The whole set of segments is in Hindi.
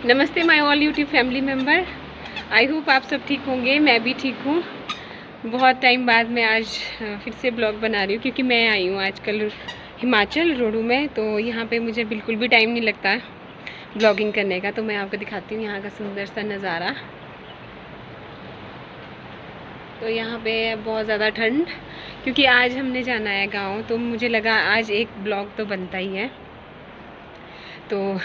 नमस्ते my all YouTube family member. I hope आप सब ठीक होंगे, मैं भी ठीक हूँ। बहुत टाइम बाद मैं आज फिर से ब्लॉग बना रही हूँ क्योंकि मैं आई हूँ आजकल हिमाचल रोडू में। तो यहाँ पे मुझे बिल्कुल भी टाइम नहीं लगता ब्लॉगिंग करने का। तो मैं आपको दिखाती हूँ यहाँ का सुंदर सा नज़ारा। तो यहाँ पे बहुत ज़्यादा ठंड, क्योंकि आज हमने जाना है गाँव, तो मुझे लगा आज एक ब्लॉग तो बनता ही है। तो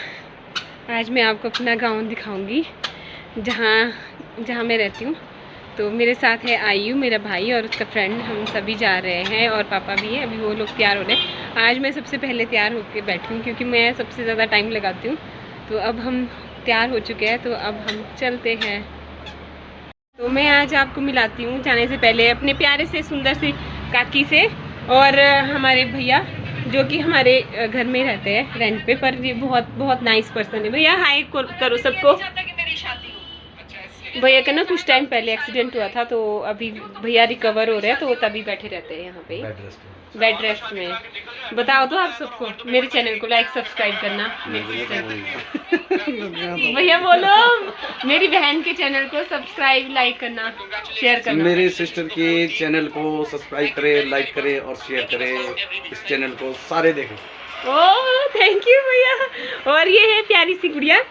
आज मैं आपको अपना गांव दिखाऊंगी जहाँ मैं रहती हूँ। तो मेरे साथ है आयु, मेरा भाई और उसका फ्रेंड, हम सभी जा रहे हैं और पापा भी है। अभी वो लोग तैयार हो रहे हैं। आज मैं सबसे पहले तैयार होकर बैठी हूँ क्योंकि मैं सबसे ज़्यादा टाइम लगाती हूँ। तो अब हम तैयार हो चुके हैं, तो अब हम चलते हैं। तो मैं आज आपको मिलाती हूँ जाने से पहले अपने प्यारे से सुंदर से काकी से, और हमारे भैया जो कि हमारे घर में रहते हैं रेंट पे, पर ये बहुत बहुत नाइस पर्सन है। भैया हाय करो सबको। भैया का ना कुछ टाइम पहले एक्सीडेंट हुआ था, तो अभी भैया रिकवर हो रहे हैं, तो तभी बैठे रहते हैं यहाँ पे बेड रेस्ट में। बताओ तो आप सबको मेरे चैनल को लाइक सब्सक्राइब करना। भैया बोलो, मेरी बहन के चैनल को सब्सक्राइब लाइक करना शेयर करना। मेरे सिस्टर के चैनल को सब्सक्राइब करें, लाइक करें और शेयर करें। इस चैनल को सारे देखें। ओह थैंक यू भैया। और ये है प्यारी सी गुड़िया,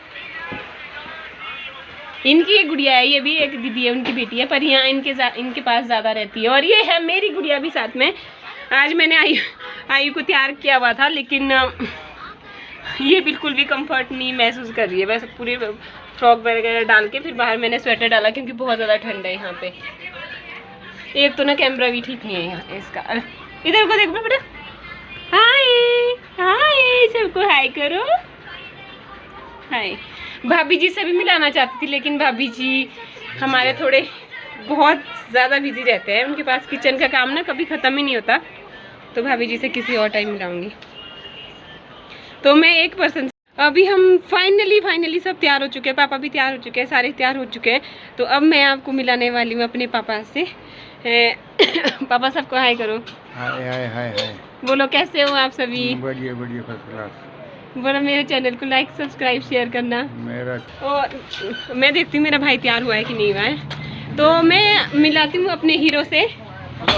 इनकी एक गुड़िया है, ये भी एक दीदी है, उनकी बेटी है, पर यहाँ इनके पास ज़्यादा रहती है। और ये है मेरी गुड़िया भी साथ में। आज मैंने आयु को तैयार किया हुआ था, लेकिन ये बिल्कुल भी कंफर्ट नहीं महसूस कर रही है। वैसे पूरी फ्रॉक वगैरह डाल के फिर बाहर मैंने स्वेटर डाला क्योंकि बहुत ज़्यादा ठंड है यहाँ पे। एक तो ना कैमरा भी ठीक नहीं है यहाँ इसका। इधर को देखो बेटा, हाय हाय सबको हाय करो, हाय। भाभी जी से भी मिलाना चाहती थी, लेकिन भाभी जी हमारे थोड़े बहुत ज़्यादा बिजी रहते हैं। उनके पास किचन का काम ना कभी ख़त्म ही नहीं होता। तो भाभी जी से किसी और टाइम मिलाऊंगी। तो मैं एक पर्सन, अभी हम फाइनली सब तैयार हो चुके हैं, पापा भी तैयार हो चुके हैं, सारे तैयार हो चुके हैं। तो अब मैं आपको मिलाने वाली हूँ अपने पापा से। पापा सबको हाय करो। हाय हाय हाय हाय। बोलो कैसे हो आप सभी? बढ़िया बढ़िया, फर्स्ट क्लास। बोलो मेरे चैनल को लाइक सब्सक्राइब शेयर करना। मेरा और मैं देखती हूँ मेरा भाई तैयार हुआ है कि नहीं हुआ है। तो मैं मिलाती हूँ अपने हीरो से,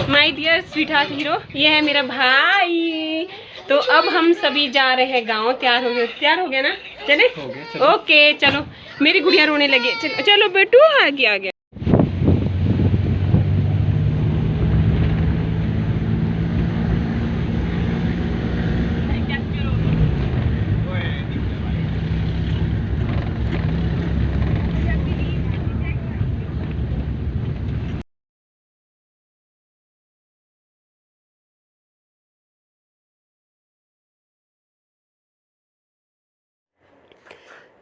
my dear sweetheart hero. ये है मेरा भाई। तो अब हम सभी जा रहे हैं गांव। तैयार हो गया ना? चले? ओके चलो। मेरी गुड़िया रोने लगी। चलो चलो बेटू, आ गया।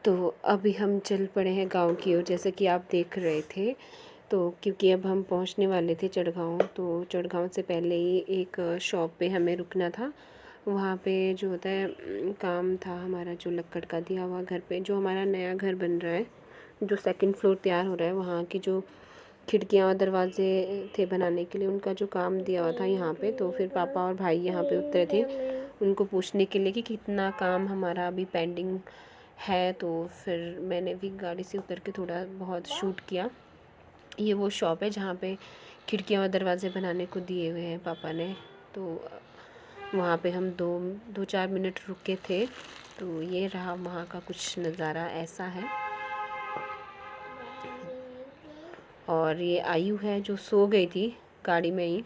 तो अभी हम चल पड़े हैं गांव की ओर, जैसे कि आप देख रहे थे। तो क्योंकि अब हम पहुंचने वाले थे चढ़गांव, तो चढ़गांव से पहले ही एक शॉप पे हमें रुकना था। वहाँ पे जो होता है काम था हमारा, जो लक्कड़ का दिया हुआ घर पे, जो हमारा नया घर बन रहा है, जो सेकंड फ्लोर तैयार हो रहा है, वहाँ की जो खिड़कियाँ और दरवाजे थे बनाने के लिए, उनका जो काम दिया हुआ था यहाँ पे। तो फिर पापा और भाई यहाँ पे उतरे थे उनको पूछने के लिए कि कितना काम हमारा अभी पेंडिंग है। तो फिर मैंने भी गाड़ी से उतर के थोड़ा बहुत शूट किया। ये वो शॉप है जहाँ पे खिड़कियाँ और दरवाजे बनाने को दिए हुए हैं पापा ने। तो वहाँ पे हम दो चार मिनट रुके थे। तो ये रहा वहाँ का कुछ नज़ारा, ऐसा है। और ये आयु है जो सो गई थी गाड़ी में ही।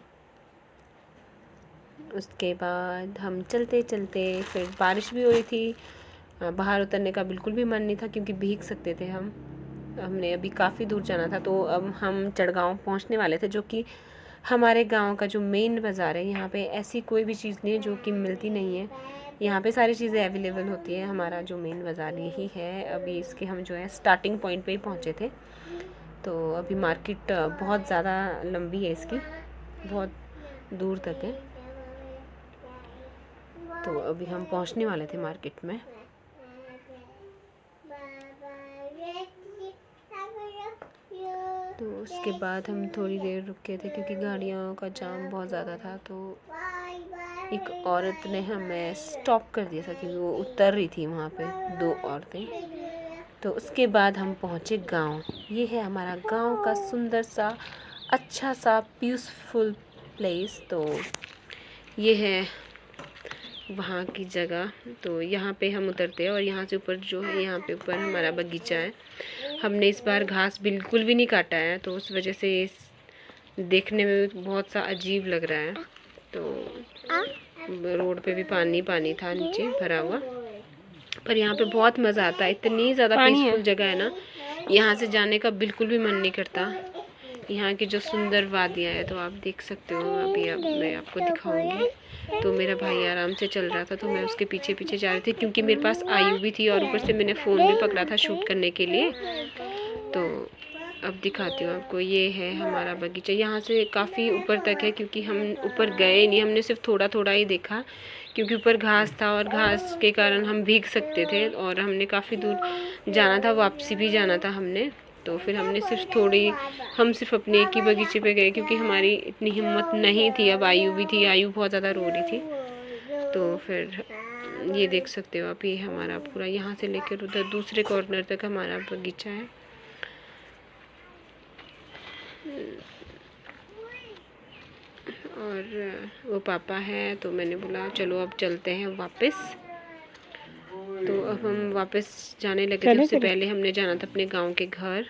उसके बाद हम चलते चलते, फिर बारिश भी हो रही थी, बाहर उतरने का बिल्कुल भी मन नहीं था क्योंकि भीग सकते थे हम। हमने अभी काफ़ी दूर जाना था। तो अब हम चढ़गांव पहुंचने वाले थे, जो कि हमारे गांव का जो मेन बाज़ार है। यहाँ पे ऐसी कोई भी चीज़ नहीं है जो कि मिलती नहीं है। यहाँ पे सारी चीज़ें अवेलेबल होती है। हमारा जो मेन बाज़ार यही है। अभी इसके हम जो है स्टार्टिंग पॉइंट पे ही पहुँचे थे। तो अभी मार्केट बहुत ज़्यादा लंबी है इसकी, बहुत दूर तक है। तो अभी हम पहुँचने वाले थे मार्केट में। तो उसके बाद हम थोड़ी देर रुके थे क्योंकि गाड़ियों का जाम बहुत ज़्यादा था। तो एक औरत ने हमें स्टॉप कर दिया था क्योंकि वो उतर रही थी वहाँ पे, दो औरतें। तो उसके बाद हम पहुँचे गांव। ये है हमारा गांव का सुंदर सा अच्छा सा पीसफुल प्लेस। तो ये है वहाँ की जगह। तो यहाँ पे हम उतरते हैं और यहाँ से ऊपर जो है, यहाँ पे ऊपर हमारा बगीचा है। हमने इस बार घास बिल्कुल भी नहीं काटा है, तो उस वजह से देखने में बहुत सा अजीब लग रहा है। तो रोड पे भी पानी पानी था नीचे भरा हुआ, पर यहाँ पे बहुत मज़ा आता है। इतनी ज़्यादा पीसफुल जगह है ना, यहाँ से जाने का बिल्कुल भी मन नहीं करता। यहाँ की जो सुंदर वादियाँ है, तो आप देख सकते हो। अभी मैं आपको दिखाऊंगी। तो मेरा भाई आराम से चल रहा था, तो मैं उसके पीछे पीछे जा रही थी, क्योंकि मेरे पास आयु भी थी और ऊपर से मैंने फ़ोन भी पकड़ा था शूट करने के लिए। तो अब दिखाती हूँ आपको। ये है हमारा बगीचा। यहाँ से काफ़ी ऊपर तक है, क्योंकि हम ऊपर गए नहीं, हमने सिर्फ थोड़ा थोड़ा ही देखा, क्योंकि ऊपर घास था और घास के कारण हम भीग सकते थे और हमने काफ़ी दूर जाना था, वापसी भी जाना था हमने। तो फिर हमने हम सिर्फ अपने एक ही बगीचे पे गए, क्योंकि हमारी इतनी हिम्मत नहीं थी। अब आयु भी थी, आयु बहुत ज़्यादा रो रही थी। तो फिर ये देख सकते हो आप, ये हमारा पूरा यहाँ से लेकर उधर दूसरे कॉर्नर तक हमारा बगीचा है। और वो पापा है, तो मैंने बोला चलो अब चलते हैं वापस। तो अब हम वापस जाने लगे थे। उससे पहले हमने जाना था अपने गांव के घर।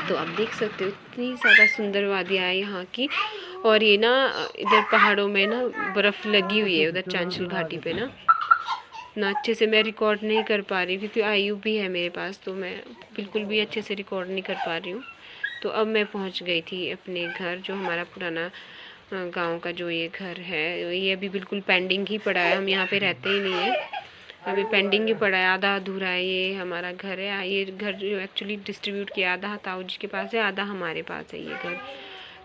तो आप देख सकते हो इतनी ज़्यादा सुंदर वादियाँ है यहाँ की। और ये ना इधर पहाड़ों में ना बर्फ़ लगी हुई है, उधर चांचल घाटी पे ना अच्छे से मैं रिकॉर्ड नहीं कर पा रही, क्योंकि आयु भी है मेरे पास, तो मैं बिल्कुल भी अच्छे से रिकॉर्ड नहीं कर पा रही हूँ। तो अब मैं पहुँच गई थी अपने घर, जो हमारा पुराना गांव का जो ये घर है, ये अभी बिल्कुल पेंडिंग ही पड़ा है। हम यहाँ पे रहते ही नहीं है, अभी पेंडिंग ही पड़ा है, आधा अधूरा है। ये हमारा घर है। ये घर जो एक्चुअली डिस्ट्रीब्यूट किया, आधा ताऊ जी के पास है, आधा हमारे पास है ये घर।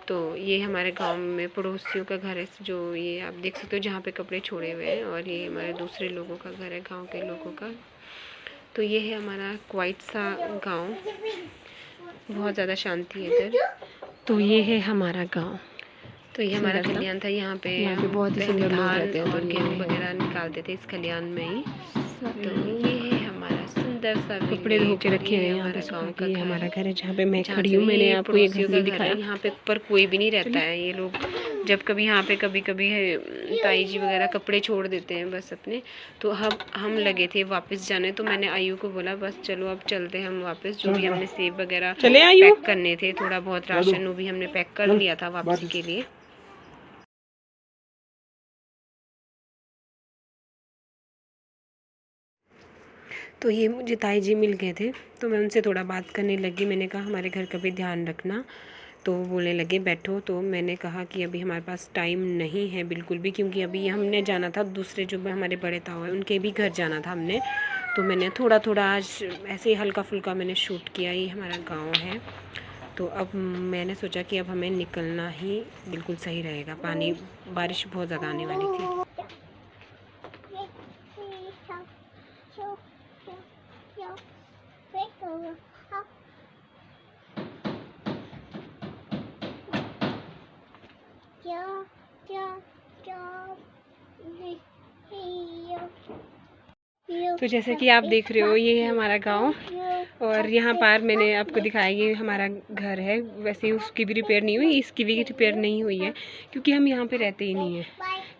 तो ये हमारे गांव में पड़ोसियों का घर है, जो ये आप देख सकते हो जहाँ पे कपड़े छोड़े हुए हैं। और ये हमारे दूसरे लोगों का घर है, गांव के लोगों का। तो ये है हमारा क्वाइट सा गाँव, बहुत ज़्यादा शांति है इधर। तो ये है हमारा गाँव। तो ये हमारा खलियान था। यहाँ पे बहुत ही सुंदर धान और गेहूँ वगैरह निकालते थे इस खलियान में ही। तो ये है हमारा सुंदर सा कपड़े धो के रखे हैं हमारा गाँव का। ये हमारा घर है जहाँ पे मैं खड़ी हूँ। मैंने आपको ये घर नहीं दिखाया। यहाँ पे ऊपर कोई भी नहीं रहता है। ये लोग जब कभी यहाँ पे कभी ताई जी वगैरह कपड़े छोड़ देते हैं बस अपने। तो हम लगे थे वापस जाने, तो मैंने आयु को बोला बस चलो अब चलते हैं हम वापस। जो भी हमने सेब वगैरह पैक करने थे, थोड़ा बहुत राशन वो भी हमने पैक कर लिया था वापसी के लिए। तो ये मुझे ताई जी मिल गए थे, तो मैं उनसे थोड़ा बात करने लगी। मैंने कहा हमारे घर का भी ध्यान रखना। तो वो बोलने लगे बैठो। तो मैंने कहा कि अभी हमारे पास टाइम नहीं है बिल्कुल भी, क्योंकि अभी हमने जाना था दूसरे जो हमारे बड़े ताऊ हैं उनके भी घर जाना था हमने। तो मैंने थोड़ा थोड़ा आज ऐसे ही हल्का फुल्का मैंने शूट किया। ये हमारा गाँव है। तो अब मैंने सोचा कि अब हमें निकलना ही बिल्कुल सही रहेगा। बारिश बहुत ज़्यादा आने वाली थी। तो जैसे कि आप देख रहे हो, ये है हमारा गांव। और यहाँ पर मैंने आपको दिखाया ये हमारा घर है। वैसे उसकी भी रिपेयर नहीं हुई, इसकी भी रिपेयर नहीं हुई है, क्योंकि हम यहाँ पे रहते ही नहीं है।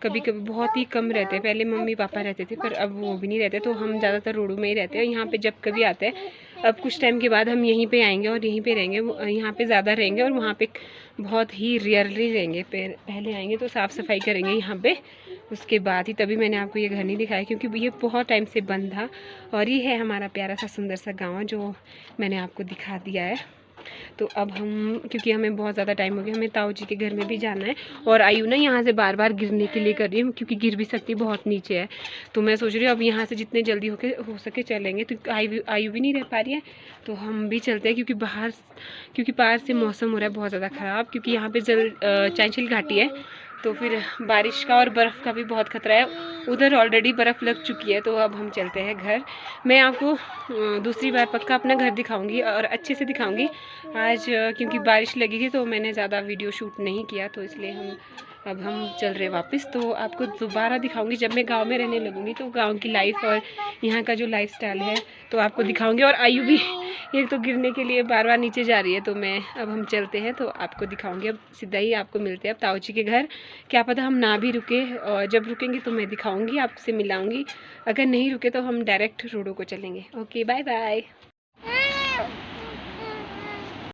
कभी कभी बहुत ही कम रहते हैं। पहले मम्मी पापा रहते थे, पर अब वो भी नहीं रहते। तो हम ज़्यादातर रोडों में ही रहते हैं। यहाँ पे जब कभी आते हैं, अब कुछ टाइम के बाद हम यहीं पे आएंगे और यहीं पे रहेंगे। यहाँ पे ज़्यादा रहेंगे और वहाँ पे बहुत ही रेयरली रहेंगे। पहले आएंगे तो साफ़ सफाई करेंगे यहाँ पे, उसके बाद ही। तभी मैंने आपको ये घर नहीं दिखाया, क्योंकि ये बहुत टाइम से बंद था। और ये है हमारा प्यारा सा सुंदर सा गाँव, जो मैंने आपको दिखा दिया है। तो अब हम, क्योंकि हमें बहुत ज़्यादा टाइम हो गया, हमें ताऊ जी के घर में भी जाना है। और आयु ना यहाँ से बार बार गिरने के लिए कर रही है, क्योंकि गिर भी सकती, बहुत नीचे है। तो मैं सोच रही हूँ अब यहाँ से जितने जल्दी हो सके चलेंगे। तो आयु भी नहीं रह पा रही है, तो हम भी चलते हैं। क्योंकि बाहर से मौसम हो रहा है बहुत ज़्यादा ख़राब, क्योंकि यहाँ पे चांचल घाटी है, तो फिर बारिश का और बर्फ़ का भी बहुत ख़तरा है। उधर ऑलरेडी बर्फ़ लग चुकी है, तो अब हम चलते हैं घर। मैं आपको दूसरी बार पक्का अपना घर दिखाऊंगी और अच्छे से दिखाऊंगी। आज क्योंकि बारिश लगी थी तो मैंने ज़्यादा वीडियो शूट नहीं किया, तो इसलिए अब हम चल रहे वापस। तो आपको दोबारा दिखाऊंगी जब मैं गांव में रहने लगूंगी, तो गांव की लाइफ और यहाँ का जो लाइफस्टाइल है तो आपको दिखाऊंगी। और आयु भी एक तो गिरने के लिए बार बार नीचे जा रही है, तो अब हम चलते हैं तो आपको दिखाऊंगी। अब सीधा ही आपको मिलते हैं अब ताऊ जी के घर। क्या पता हम ना भी रुके, और जब रुकेंगे तो मैं दिखाऊंगी, आपसे मिलाऊंगी। अगर नहीं रुके तो हम डायरेक्ट रोडो को चलेंगे। Okay, bye bye.